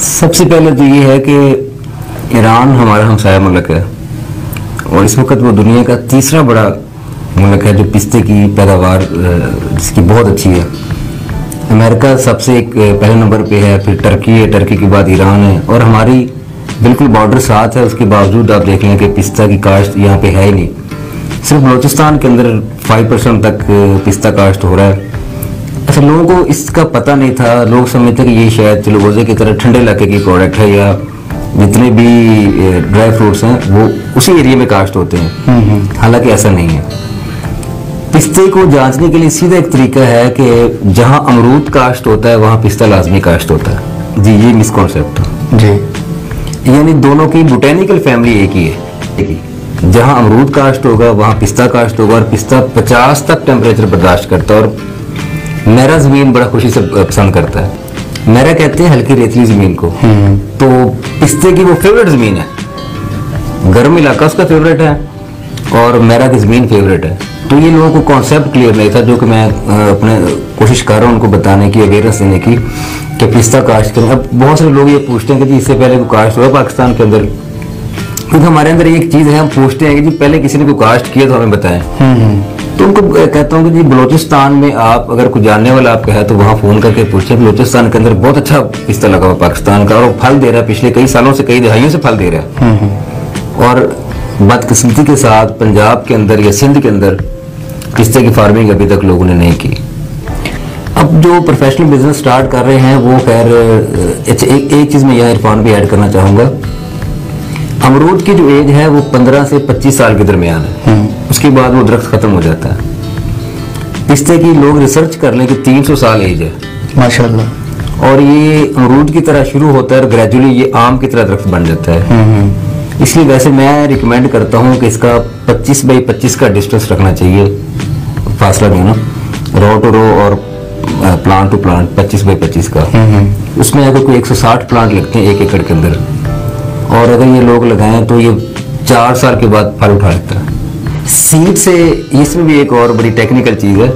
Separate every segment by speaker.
Speaker 1: सबसे पहले तो ये है कि ईरान हमारा हमसाया मुल्क है और इस वक्त वो दुनिया का तीसरा बड़ा मुल्क है जो पिस्ते की पैदावार जिसकी बहुत अच्छी है। अमेरिका सबसे एक पहले नंबर पे है, फिर टर्की है, टर्की के बाद ईरान है और हमारी बिल्कुल बॉर्डर साथ है। उसके बावजूद आप देख लें कि पिस्ता की काश्त यहाँ पे है ही नहीं। सिर्फ बलोचिस्तान के अंदर 5% तक पिस्ता काश्त हो रहा है। अच्छा, लोगों को इसका पता नहीं था, लोग समझते कि ये शायद चिलगोजे की तरह ठंडे इलाके की प्रोडक्ट है या जितने भी ड्राई फ्रूट्स हैं वो उसी एरिया में काश्त होते हैं। हालांकि ऐसा नहीं है। पिस्ते को जांचने के लिए सीधा एक तरीका है कि जहां अमरूद काश्त होता है वहां पिस्ता लाजमी काश्त होता है जी। ये मिसकॉन्सेप्ट जी, यानी दोनों की बोटेनिकल फैमिली एक ही है। जहां अमरूद काश्त होगा वहां पिस्ता काश्त होगा और पिस्ता 50 तक टेम्परेचर बर्दाश्त करता है और मेरा जमीन बड़ा खुशी से पसंद करता है। मेरा कहते हैं हल्की रेतली जमीन को। तो पिस्ते की वो फेवरेट जमीन है, गर्म इलाका उसका फेवरेट है और मेरा की जमीन फेवरेट है। तो ये लोगों को कॉन्सेप्ट क्लियर नहीं था, जो कि मैं अपने कोशिश कर रहा हूँ उनको बताने की, अवेयरनेस देने की कि पिस्ता काश्त करें। अब बहुत सारे लोग ये पूछते हैं कि जी इससे पहले कोई काश्त हुआ पाकिस्तान के अंदर, क्योंकि हमारे अंदर एक चीज है, हम पूछते हैं कि जी पहले किसी ने कोई काश्त किया तो हमें बताएं। तो उनको कहता हूँ कि जी बलोचिस्तान में आप अगर कोई जानने वाला आपका है तो वहाँ फोन करके पूछे। बलोचिस्तान के अंदर बहुत अच्छा पिस्ता लगा हुआ पाकिस्तान का और वो फल दे रहा है, पिछले कई सालों से, कई दहाइयों से फल दे रहा है। और बदकिस्मती के साथ पंजाब के अंदर या सिंध के अंदर पिस्ते की फार्मिंग अभी तक लोगों ने नहीं की। अब जो प्रोफेशनल बिजनेस स्टार्ट कर रहे हैं वो खैर एक चीज मैं यहाँ इरफान भी ऐड करना चाहूंगा। अमरूद की जो एज है वो 15 से 25 साल के दरमियान है, उसके बाद वो दरख्त खत्म हो जाता है। पिस्ते की लोग रिसर्च कर लें कि 300 साल एज है माशाल्लाह, और ये अमरूद की तरह शुरू होता है और ग्रेजुअली ये आम की तरह दरख्त बन जाता है। इसलिए वैसे मैं रिकमेंड करता हूँ कि इसका 25 बाई 25 का डिस्टेंस रखना चाहिए, फासला देना, रो टू रो और प्लांट टू प्लांट 25 बाई 25 का। उसमें अगर कोई 160 प्लांट लगते हैं 1 एकड़ के अंदर, और अगर ये लोग लगाएं तो ये 4 साल के बाद फल उठा लेता है। सीड से, इसमें भी एक और बड़ी टेक्निकल चीज है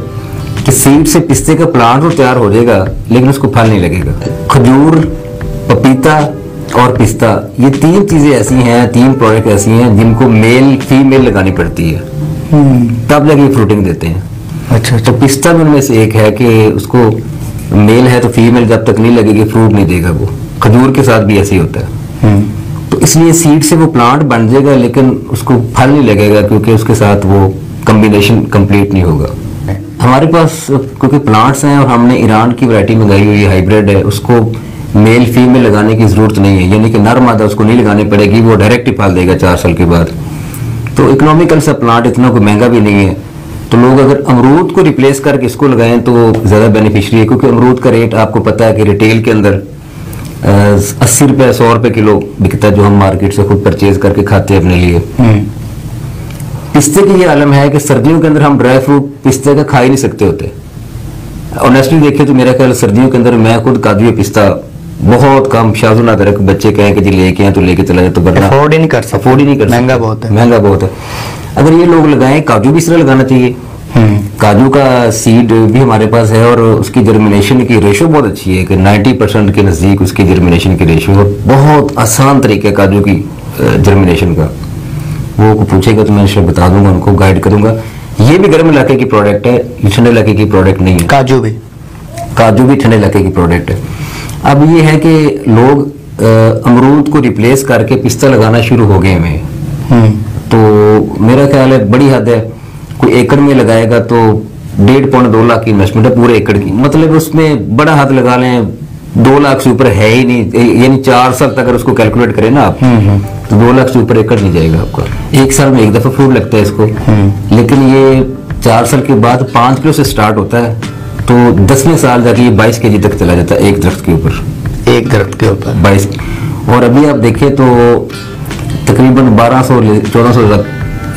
Speaker 1: कि सीड से पिस्ते का प्लांट तो तैयार हो जाएगा लेकिन उसको फल नहीं लगेगा। खजूर, पपीता और पिस्ता, ये 3 चीजें ऐसी हैं, 3 प्रोडक्ट ऐसी हैं जिनको मेल फीमेल लगानी पड़ती है तब जाके फ्रूटिंग देते हैं। अच्छा, तो पिस्ता में उनमें से एक है कि उसको मेल है तो फीमेल जब तक नहीं लगेगी फ्रूट नहीं देगा वो। खजूर के साथ भी ऐसे ही होता है। तो इसलिए सीड से वो प्लांट बन जाएगा लेकिन उसको फल नहीं लगेगा क्योंकि उसके साथ वो कॉम्बिनेशन कंप्लीट नहीं होगा। हमारे पास क्योंकि प्लांट्स हैं और हमने ईरान की वैरायटी मंगाई हुई है, हाइब्रिड है, उसको मेल फीमेल लगाने की जरूरत नहीं है, यानी कि नर मादा उसको नहीं लगानी पड़ेगी, वो डायरेक्ट ही फल देगा 4 साल के बाद। तो इकोनॉमिकल सा प्लांट, इतना कोई महंगा भी नहीं है। तो लोग अगर अमरूद को रिप्लेस करके इसको लगाएं तो ज्यादा बेनिफिशियरी है, क्योंकि अमरूद का रेट आपको पता है कि रिटेल के अंदर 80 रुपए 100 रुपए किलो बिकता है, जो हम मार्केट से खुद परचेज करके खाते हैं अपने लिए। पिस्ते की ये आलम है कि सर्दियों के अंदर हम ड्राई फ्रूट पिस्ते का खा ही नहीं सकते होते। ऑनेस्टली देखें तो मेरा ख्याल सर्दियों के अंदर मैं खुद काजू पिस्ता बहुत कम, शाज़ो नादर के बच्चे कहें कि जी लेके आए तो लेके चला जाए, तो वरना अफोर्ड ही नहीं कर सकते, महंगा बहुत है, महंगा बहुत है। अगर ये लोग लगाएं, काजू भी इस तरह लगाना चाहिए। काजू का सीड भी हमारे पास है और उसकी जर्मिनेशन की रेशो बहुत अच्छी है कि 90% के नजदीक उसकी जर्मिनेशन की रेशो है। बहुत आसान तरीका है काजू की जर्मिनेशन का। वो को पूछेगा तो मैं शायद बता दूंगा, उनको गाइड करूंगा। ये भी गर्म इलाके की प्रोडक्ट है, ये ठंडे इलाके की प्रोडक्ट नहीं है। काजू भी ठंडे इलाके की प्रोडक्ट है। अब ये है कि लोग अमरूद को रिप्लेस करके पिस्ता लगाना शुरू हो गए हैं। तो मेरा ख्याल है बड़ी हद है, कोई एकड़ में लगाएगा तो 1.5 पौने 2 लाख की इन्वेस्टमेंट है पूरे एकड़ की। मतलब उसमें बड़ा हाथ लगा लें 2 लाख से ऊपर है ही नहीं, यानी 4 साल तक अगर उसको कैलकुलेट करें ना आप, तो 2 लाख से ऊपर एकड़ नहीं जाएगा आपका। 1 साल में 1 दफा फ्रूट लगता है इसको, लेकिन ये 4 साल के बाद 5 किलो से स्टार्ट होता है, तो 10वें साल जाके ये 22 केजी तक चला जाता है एक दरख्त के ऊपर 22। और अभी आप देखें तो तकरीबन 1200-1400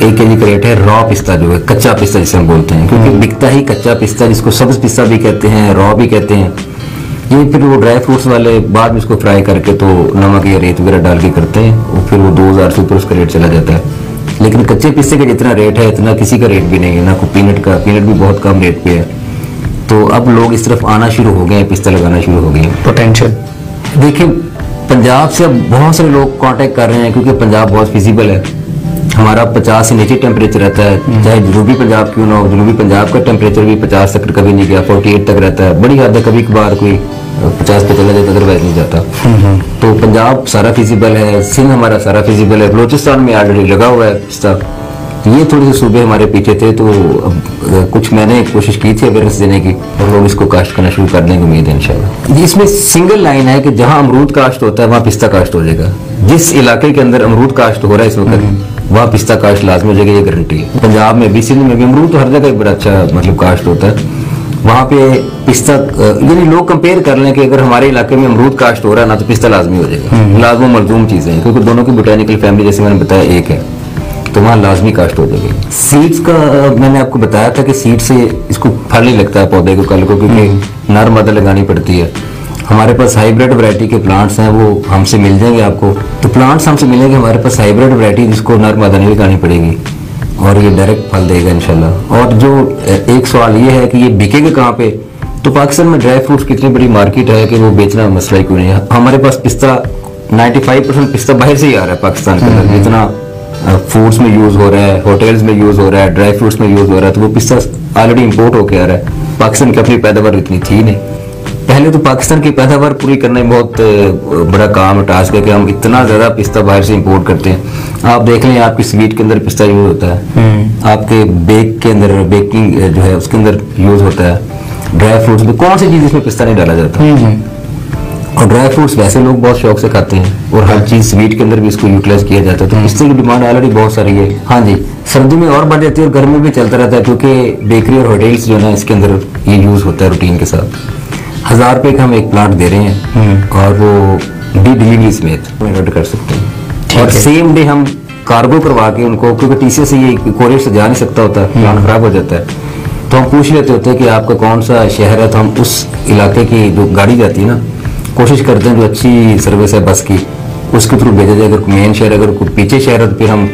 Speaker 1: 1 केजी का रेट है रॉ पिस्ता, जो है कच्चा पिस्ता जिसे हम बोलते हैं, क्योंकि बिकता ही कच्चा पिस्ता, जिसको सब्ज पिस्ता भी कहते हैं, रॉ भी कहते हैं। ये फिर वो ड्राई फ्रूट्स वाले बाद में इसको फ्राई करके तो नमक या रेत वगैरह डाल के करते हैं, और फिर वो 2000 से ऊपर उसका रेट चला जाता है। लेकिन कच्चे पिस्ते का जितना रेट है इतना किसी का रेट भी नहीं है, ना कोई पीनट का, पीनट भी बहुत कम रेट पे है। तो अब लोग इस तरफ आना शुरू हो गए हैं, पिस्ता लगाना शुरू हो गए हैं। पोटेंशियल देखिए, पंजाब से अब बहुत सारे लोग कांटेक्ट कर रहे हैं क्योंकि पंजाब बहुत फिजिबल है। हमारा 50 से नीचे टेम्परेचर रहता है, चाहे जनूबी पंजाब क्यों ना हो। जनूबी पंजाब का टेम्परेचर भी 50 तक कभी नहीं गया, 48 तक रहता है। बड़ी हद है, कभी कभार कोई 50 पे चला जाता, अदरवाइज नहीं जाता। तो पंजाब सारा फिजिबल है, सिंध हमारा सारा फिजिबल है, बलोचिस्तान में ऑलरेडी लगा हुआ है पिस्ता। ये थोड़े से सूबे हमारे पीछे थे, तो कुछ मैंने कोशिश की थी अवेयरनेस देने की, और लोग इसको काश्त करना शुरू करने की उम्मीद है इंशाल्लाह। इसमें सिंगल लाइन है कि जहां अमरूद काश्त होता है वहां पिस्ता काश्त हो जाएगा। जिस इलाके के अंदर अमरूद काश्त हो रहा है इस वक्त, वहां पिस्ता काश्त लाजमी हो जाएगा, ये गारंटी है। पंजाब में भी, सिंध में भी अमरूद तो हर जगह बड़ा अच्छा मतलब काश्त होता है, वहां पे पिस्ता यानी लोग कंपेयर कर लें कि अगर हमारे इलाके में अमरूद काश्त हो रहा है ना, तो पिस्ता लाजमी हो जाएगा। लाजमी मलजूम चीजें हैं, क्योंकि दोनों की बोटेनिकल फैमिली जैसे मैंने बताया एक है, तो वहाँ लाजमी काश्त हो जाएगी। सीड्स का मैंने आपको बताया था कि सीड से इसको फल नहीं लगता है पौधे को कल को, क्योंकि नर मादा लगानी पड़ती है। हमारे पास हाइब्रिड वैरायटी के प्लांट्स हैं, वो हमसे मिल जाएंगे आपको। तो प्लांट्स हमसे मिलेंगे, हमारे पास हाइब्रिड वैरायटी जिसको नर मादा नहीं लगानी पड़ेगी, और ये डायरेक्ट फल देगा इंशाल्लाह। और जो एक सवाल ये है कि ये बिकेगा कहाँ पे, तो पाकिस्तान में ड्राई फ्रूट्स की इतनी बड़ी मार्केट है कि वो बेचना मसला ही क्यों नहीं है। हमारे पास पिस्ता 95% पिस्ता बाहर से ही आ रहा है पाकिस्तान के अंदर, जितना फूड्स में यूज हो रहा है, होटल्स में यूज हो रहा है, ड्राई फ्रूट्स में यूज हो रहा है, तो वो पिस्ता ऑलरेडी इंपोर्ट होके आ रहा है। पाकिस्तान की अपनी पैदावार इतनी थी नहीं। पहले तो पाकिस्तान की पैदावार पूरी करना ही बहुत बड़ा काम है, टास्क है कि हम इतना ज्यादा पिस्ता बाहर से इंपोर्ट करते हैं। आप देख लें, आपकी स्वीट के अंदर पिस्ता यूज होता है, आपके बेक के अंदर बेकिंग जो है उसके अंदर यूज होता है, ड्राई फ्रूट्स में कौन सी चीज इसमें पिस्ता नहीं डाला जाता। और ड्राई फ्रूट्स वैसे लोग बहुत शौक से खाते हैं, और हर चीज स्वीट के अंदर भी इसको यूटिलाइज किया जाता है, तो पिस्ते की डिमांड ऑलरेडी बहुत सारी है। हाँ जी, सर्दी में और बढ़ जाती है और गर्मी में भी चलता रहता है, क्योंकि बेकरी और होटल्स जो है ना इसके अंदर ये यूज होता है रूटीन के साथ। 1000 रुपए का हम एक प्लांट दे रहे हैं, और वो डी डिलीवरी समेत ऑर्डर कर सकते हैं, और सेम डे हम कार्गो करवा के उनको, क्योंकि टीसीएस से ये कोरियर से जा नहीं सकता होता, प्लांट खराब हो जाता है, तो हम पूछ लेते होते हैं कि आपका कौन सा शहर है, तो हम उस इलाके की जो गाड़ी जाती है ना, कोशिश करते हैं जो अच्छी सर्विस है बस की, उसके थ्रू भेजा जाए। अगर मेन शहर, अगर कोई पीछे शहर है, तो फिर हम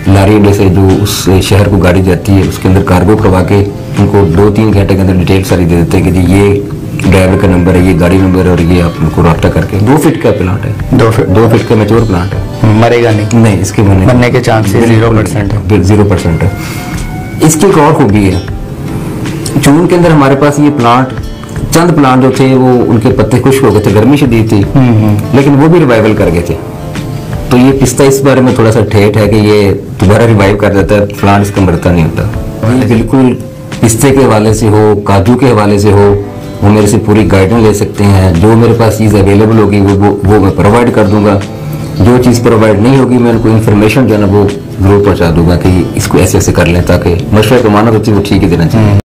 Speaker 1: लारी अड्डे से जो उस शहर को गाड़ी जाती है उसके अंदर कार्गो करवा के उनको 2-3 घंटे के अंदर डिटेल सारी दे देते हैं कि जी ये ड्राइवर का नंबर है, ये गाड़ी नंबर है, और ये आप उनको राब्ता करके। 2 फीट का प्लांट है, 2 फीट का मैच्योर प्लांट है,
Speaker 2: मरेगा नहीं,
Speaker 1: इसके
Speaker 2: मरने के चांसेस 0% है।
Speaker 1: 0% है। इसकी एक और खूबी है, जून के अंदर हमारे पास ये प्लांट, चंद प्लांट जो थे वो उनके पत्ते खुश्क हो गए थे, गर्मी शदीद थी, लेकिन वो भी रिवाइवल कर गए थे। तो ये पिस्ता इस बारे में थोड़ा सा ठेठ है कि ये दोबारा रिवाइव कर देता है, प्लांट इसका मरता नहीं होता। ये बिल्कुल पिस्ते के हवाले से हो, काजू के हवाले से हो, वो मेरे से पूरी गाइडेंस ले सकते हैं। जो मेरे पास चीज़ अवेलेबल होगी वो मैं प्रोवाइड कर दूंगा। जो चीज़ प्रोवाइड नहीं होगी मैं उनको इन्फॉर्मेशन जो है ना वो जरूर पहुँचा दूंगा कि इसको ऐसे ऐसे कर लें, ताकि मशवरा तो माना तो वो ठीक ही देना चाहिए।